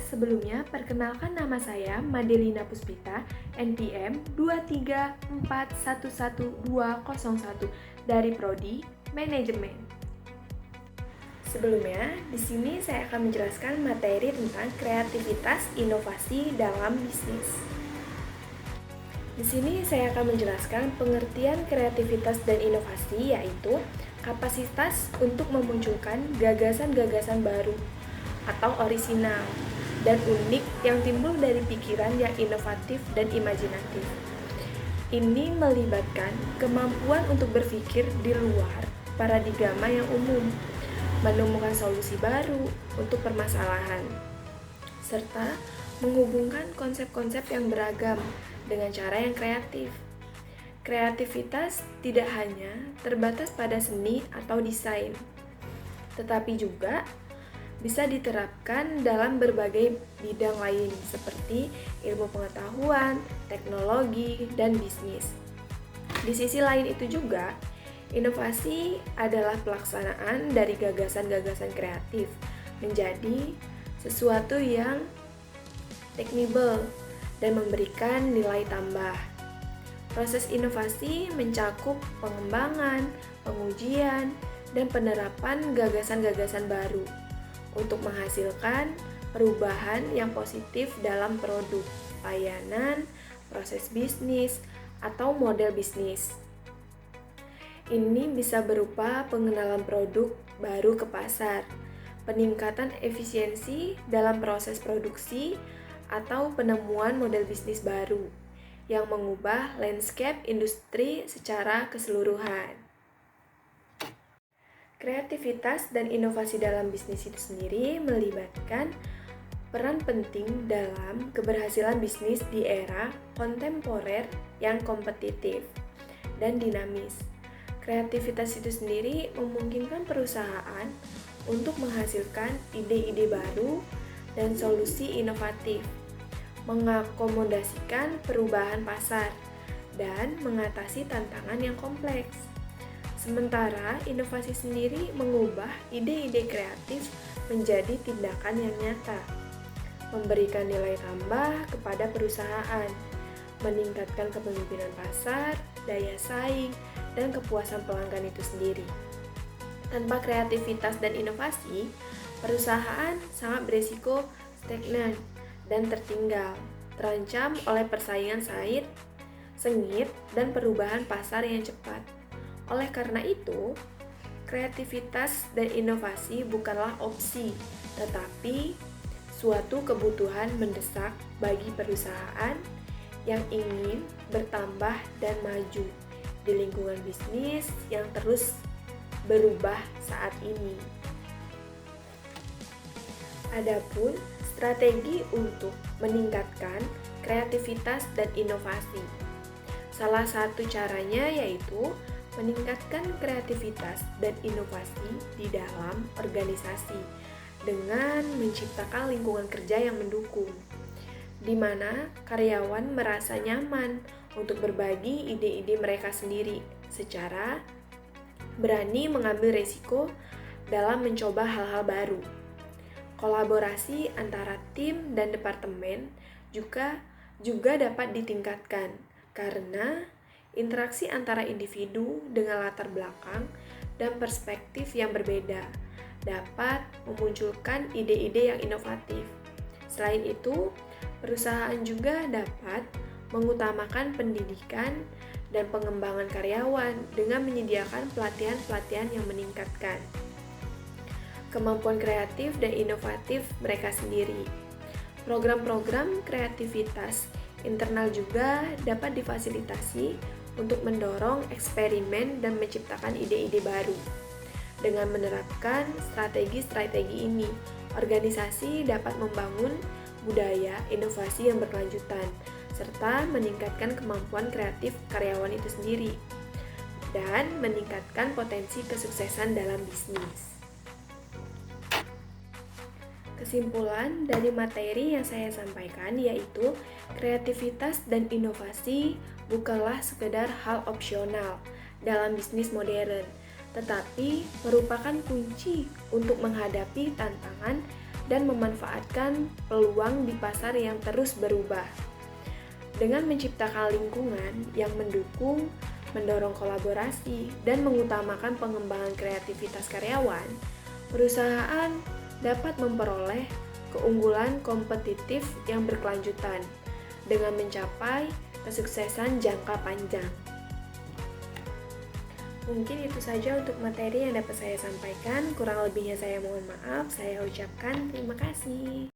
sebelumnya perkenalkan nama saya Madelina Puspita, NPM 234111201 dari Prodi Manajemen. Sebelumnya, di sini saya akan menjelaskan materi tentang kreativitas inovasi dalam bisnis. Di sini saya akan menjelaskan pengertian kreativitas dan inovasi, yaitu kapasitas untuk memunculkan gagasan-gagasan baru atau orisinal dan unik yang timbul dari pikiran yang inovatif dan imajinatif. Ini melibatkan kemampuan untuk berpikir di luar paradigma yang umum, menemukan solusi baru untuk permasalahan, serta menghubungkan konsep-konsep yang beragam dengan cara yang kreatif. Kreativitas tidak hanya terbatas pada seni atau desain, tetapi juga bisa diterapkan dalam berbagai bidang lain seperti ilmu pengetahuan, teknologi, dan bisnis. Di sisi lain itu juga, inovasi adalah pelaksanaan dari gagasan-gagasan kreatif menjadi sesuatu yang teknibel dan memberikan nilai tambah. Proses inovasi mencakup pengembangan, pengujian, dan penerapan gagasan-gagasan baru untuk menghasilkan perubahan yang positif dalam produk, layanan, proses bisnis, atau model bisnis. Ini bisa berupa pengenalan produk baru ke pasar, peningkatan efisiensi dalam proses produksi, atau penemuan model bisnis baru yang mengubah landscape industri secara keseluruhan. Kreativitas dan inovasi dalam bisnis itu sendiri melibatkan peran penting dalam keberhasilan bisnis di era kontemporer yang kompetitif dan dinamis. Kreativitas itu sendiri memungkinkan perusahaan untuk menghasilkan ide-ide baru dan solusi inovatif, mengakomodasikan perubahan pasar, dan mengatasi tantangan yang kompleks. Sementara inovasi sendiri mengubah ide-ide kreatif menjadi tindakan yang nyata, memberikan nilai tambah kepada perusahaan, meningkatkan kepemimpinan pasar, daya saing, dan kepuasan pelanggan itu sendiri. Tanpa kreativitas dan inovasi, perusahaan sangat berisiko stagnan dan tertinggal, terancam oleh persaingan sengit, dan perubahan pasar yang cepat. Oleh karena itu, kreativitas dan inovasi bukanlah opsi, tetapi suatu kebutuhan mendesak bagi perusahaan yang ingin bertambah dan maju di lingkungan bisnis yang terus berubah saat ini. Adapun strategi untuk meningkatkan kreativitas dan inovasi. Salah satu caranya yaitu meningkatkan kreativitas dan inovasi di dalam organisasi dengan menciptakan lingkungan kerja yang mendukung, di mana karyawan merasa nyaman untuk berbagi ide-ide mereka sendiri secara berani mengambil risiko dalam mencoba hal-hal baru. Kolaborasi antara tim dan departemen juga dapat ditingkatkan karena interaksi antara individu dengan latar belakang dan perspektif yang berbeda dapat memunculkan ide-ide yang inovatif. Selain itu, perusahaan juga dapat mengutamakan pendidikan dan pengembangan karyawan dengan menyediakan pelatihan-pelatihan yang meningkatkan kemampuan kreatif dan inovatif mereka sendiri. Program-program kreativitas internal juga dapat difasilitasi untuk mendorong eksperimen dan menciptakan ide-ide baru. Dengan menerapkan strategi-strategi ini, organisasi dapat membangun budaya inovasi yang berkelanjutan, serta meningkatkan kemampuan kreatif karyawan itu sendiri, dan meningkatkan potensi kesuksesan dalam bisnis. Kesimpulan dari materi yang saya sampaikan yaitu kreativitas dan inovasi bukanlah sekedar hal opsional dalam bisnis modern, tetapi merupakan kunci untuk menghadapi tantangan dan memanfaatkan peluang di pasar yang terus berubah. Dengan menciptakan lingkungan yang mendukung, mendorong kolaborasi, dan mengutamakan pengembangan kreativitas karyawan, perusahaan dapat memperoleh keunggulan kompetitif yang berkelanjutan dengan mencapai kesuksesan jangka panjang. Mungkin itu saja untuk materi yang dapat saya sampaikan. Kurang lebihnya saya mohon maaf. Saya ucapkan terima kasih.